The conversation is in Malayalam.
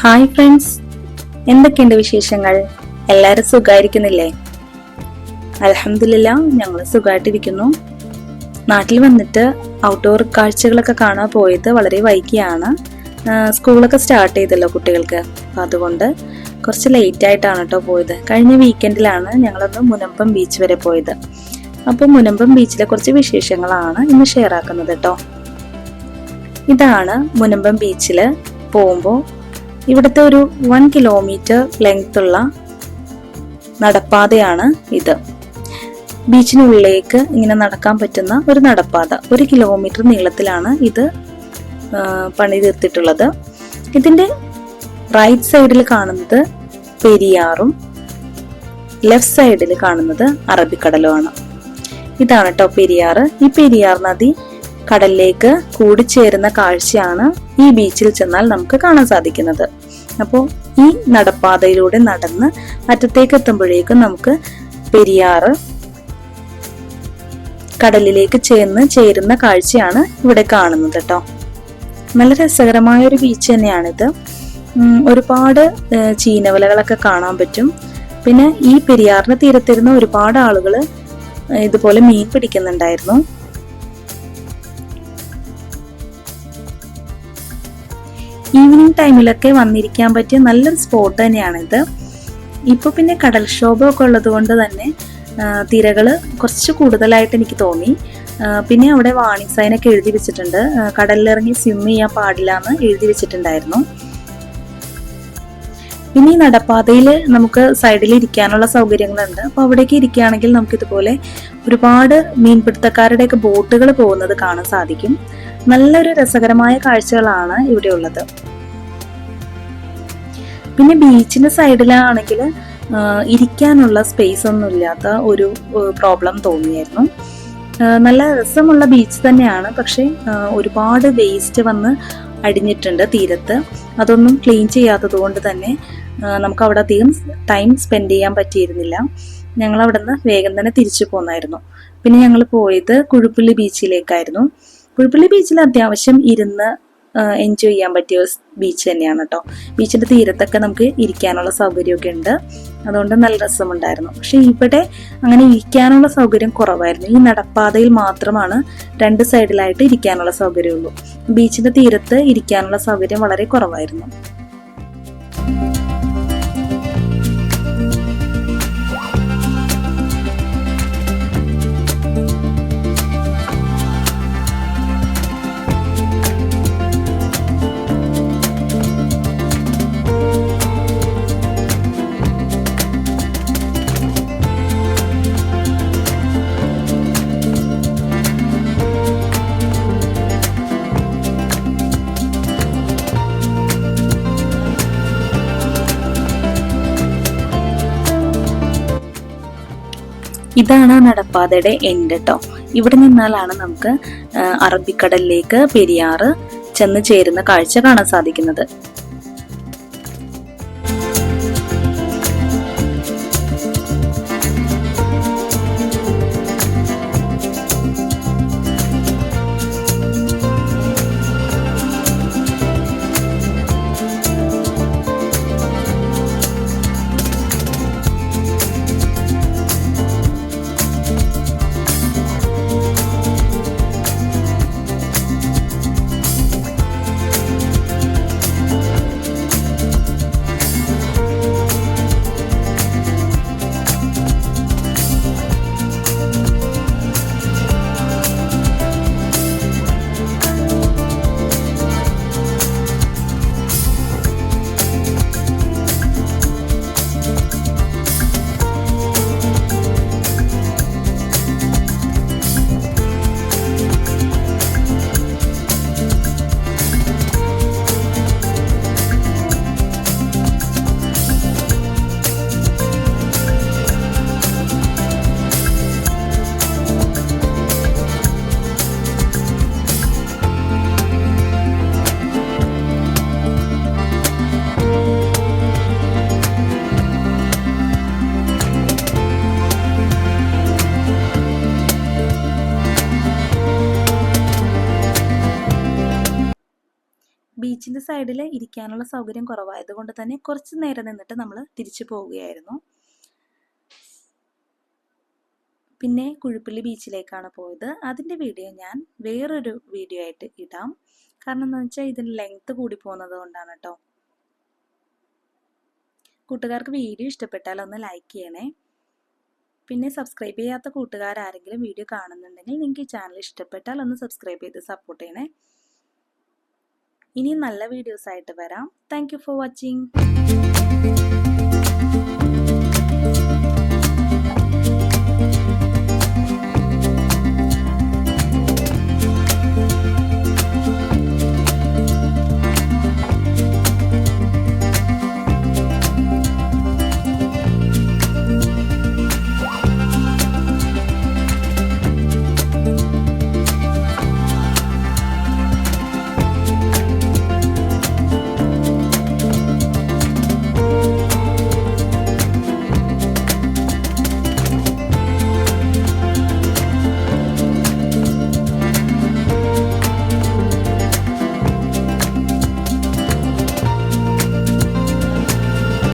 ഹായ് ഫ്രണ്ട്സ്, എന്തൊക്കെയുണ്ട് വിശേഷങ്ങൾ? എല്ലാവരും സുഖമായിരിക്കുന്നില്ലേ? അൽഹംദുലില്ലാ, ഞങ്ങൾ സുഖമായിട്ടിരിക്കുന്നു. നാട്ടിൽ വന്നിട്ട് ഔട്ട്ഡോർ കാഴ്ചകളൊക്കെ കാണാൻ പോയത് വളരെ വൈകിയാണ്. സ്കൂളൊക്കെ സ്റ്റാർട്ട് ചെയ്തല്ലോ കുട്ടികൾക്ക്, അപ്പം അതുകൊണ്ട് കുറച്ച് ലേറ്റ് ആയിട്ടാണ് കേട്ടോ പോയത്. കഴിഞ്ഞ വീക്കെൻഡിലാണ് ഞങ്ങളൊന്ന് മുനമ്പം ബീച്ച് വരെ പോയത്. അപ്പോൾ മുനമ്പം ബീച്ചിലെ കുറച്ച് വിശേഷങ്ങളാണ് ഇന്ന് ഷെയർ ആക്കുന്നത് കേട്ടോ. ഇതാണ് മുനമ്പം ബീച്ചിൽ പോകുമ്പോൾ ഇവിടുത്തെ ഒരു 1 കിലോമീറ്റർ ലെങ്ത് ഉള്ള നടപ്പാതയാണ് ഇത്. ബീച്ചിനുള്ളിലേക്ക് ഇങ്ങനെ നടക്കാൻ പറ്റുന്ന ഒരു നടപ്പാത, 1 കിലോമീറ്റർ നീളത്തിലാണ് ഇത് പണി തീർത്തിട്ടുള്ളത്. ഇതിന്റെ റൈറ്റ് സൈഡിൽ കാണുന്നത് പെരിയാറും ലെഫ്റ്റ് സൈഡിൽ കാണുന്നത് അറബിക്കടലുമാണ്. ഇതാണ് കേട്ടോ പെരിയാർ. ഈ പെരിയാർ നദി കടലിലേക്ക് കൂടിച്ചേരുന്ന കാഴ്ചയാണ് ഈ ബീച്ചിൽ ചെന്നാൽ നമുക്ക് കാണാൻ സാധിക്കുന്നത്. അപ്പോൾ ഈ നടപ്പാതയിലൂടെ നടന്ന് അറ്റത്തേക്ക് എത്തുമ്പോഴേക്കും നമുക്ക് പെരിയാറ് കടലിലേക്ക് ചേരുന്ന കാഴ്ചയാണ് ഇവിടെ കാണുന്നത് കേട്ടോ. നല്ല രസകരമായ ഒരു ബീച്ച് തന്നെയാണിത്. ഒരുപാട് ചീനവലകളൊക്കെ കാണാൻ പറ്റും. പിന്നെ ഈ പെരിയാറിന്റെ തീരത്തിരുന്ന് ഒരുപാട് ആളുകൾ ഇതുപോലെ മീൻ പിടിക്കുന്നുണ്ടായിരുന്നു. ഈവനിങ് ടൈമിലൊക്കെ വന്നിരിക്കാൻ പറ്റിയ നല്ലൊരു സ്പോട്ട് തന്നെയാണിത്. ഇപ്പൊ പിന്നെ കടൽക്ഷോഭമൊക്കെ ഉള്ളത് കൊണ്ട് തന്നെ തിരകള് കുറച്ച് കൂടുതലായിട്ട് എനിക്ക് തോന്നി. പിന്നെ അവിടെ വാർണിംഗ് സൈനൊക്കെ എഴുതി വെച്ചിട്ടുണ്ട്. കടലിലിറങ്ങി സ്വിം ചെയ്യാൻ പാടില്ല എന്ന് എഴുതി വെച്ചിട്ടുണ്ടായിരുന്നു. പിന്നെ ഈ നടപ്പാതയിൽ നമുക്ക് സൈഡിൽ ഇരിക്കാനുള്ള സൗകര്യങ്ങളുണ്ട്. അപ്പൊ അവിടേക്ക് ഇരിക്കുകയാണെങ്കിൽ നമുക്ക് ഇതുപോലെ ഒരുപാട് മീൻപിടുത്തക്കാരുടെയൊക്കെ ബോട്ടുകൾ പോകുന്നത് കാണാൻ സാധിക്കും. നല്ലൊരു രസകരമായ കാഴ്ചകളാണ് ഇവിടെ ഉള്ളത്. പിന്നെ ബീച്ചിന്റെ സൈഡിലാണെങ്കിൽ ഇരിക്കാനുള്ള സ്പേസ് ഒന്നും ഇല്ലാത്ത ഒരു പ്രോബ്ലം തോന്നിയായിരുന്നു. നല്ല രസമുള്ള ബീച്ച് തന്നെയാണ്, പക്ഷെ ഒരുപാട് വേസ്റ്റ് വന്ന് അടിഞ്ഞിട്ടുണ്ട് തീരത്ത്. അതൊന്നും ക്ലീൻ ചെയ്യാത്തത് കൊണ്ട് തന്നെ നമുക്ക് അവിടെ അധികം ടൈം സ്പെൻഡ് ചെയ്യാൻ പറ്റിയിരുന്നില്ല. ഞങ്ങൾ അവിടെ നിന്ന് വേഗം തന്നെ തിരിച്ചു പോന്നായിരുന്നു. പിന്നെ ഞങ്ങൾ പോയത് കുഴുപ്പള്ളി ബീച്ചിലേക്കായിരുന്നു. കുഴുപ്പള്ളി ബീച്ചിൽ അത്യാവശ്യം ഇരുന്ന് എൻജോയ് ചെയ്യാൻ പറ്റിയ ബീച്ച് തന്നെയാണ് കേട്ടോ. ബീച്ചിന്റെ തീരത്തൊക്കെ നമുക്ക് ഇരിക്കാനുള്ള സൗകര്യമൊക്കെ ഉണ്ട്, അതുകൊണ്ട് നല്ല രസമുണ്ടായിരുന്നു. പക്ഷെ ഇവിടെ അങ്ങനെ ഇരിക്കാനുള്ള സൗകര്യം കുറവായിരുന്നു. ഈ നടപ്പാതയിൽ മാത്രമാണ് 2 സൈഡിലായിട്ട് ഇരിക്കാനുള്ള സൗകര്യമുള്ളൂ. ബീച്ചിന്റെ തീരത്ത് ഇരിക്കാനുള്ള സൗകര്യം വളരെ കുറവായിരുന്നു. ഇതാണ് നടപ്പാതയുടെ എൻഡ് കേട്ടോ. ഇവിടെ നിന്നാലാണ് നമുക്ക് അറബിക്കടലിലേക്ക് പെരിയാറ് ചെന്ന് ചേരുന്ന കാഴ്ച കാണാൻ സാധിക്കുന്നത്. ബീച്ചിൻ്റെ സൈഡിൽ ഇരിക്കാനുള്ള സൗകര്യം കുറവായതുകൊണ്ട് തന്നെ കുറച്ച് നേരം നിന്നിട്ട് നമ്മൾ തിരിച്ചു പോവുകയായിരുന്നു. പിന്നെ കുഴുപ്പള്ളി ബീച്ചിലേക്കാണ് പോയത്. അതിൻ്റെ വീഡിയോ ഞാൻ വേറൊരു വീഡിയോ ആയിട്ട് ഇടാം. കാരണം എന്താണെന്ന് വെച്ചാൽ ഇതിന് ലെങ്ത്ത് കൂടി പോകുന്നത് കൊണ്ടാണ് കേട്ടോ. കൂട്ടുകാർക്ക് വീഡിയോ ഇഷ്ടപ്പെട്ടാൽ ഒന്ന് ലൈക്ക് ചെയ്യണേ. പിന്നെ സബ്സ്ക്രൈബ് ചെയ്യാത്ത കൂട്ടുകാരാരെങ്കിലും വീഡിയോ കാണുന്നുണ്ടെങ്കിൽ നിങ്ങൾക്ക് ഈ ചാനൽ ഇഷ്ടപ്പെട്ടാൽ ഒന്ന് സബ്സ്ക്രൈബ് ചെയ്ത് സപ്പോർട്ട് ചെയ്യണേ. ഇനിയും നല്ല വീഡിയോസ് ആയിട്ട് വരാം. Thank you for watching.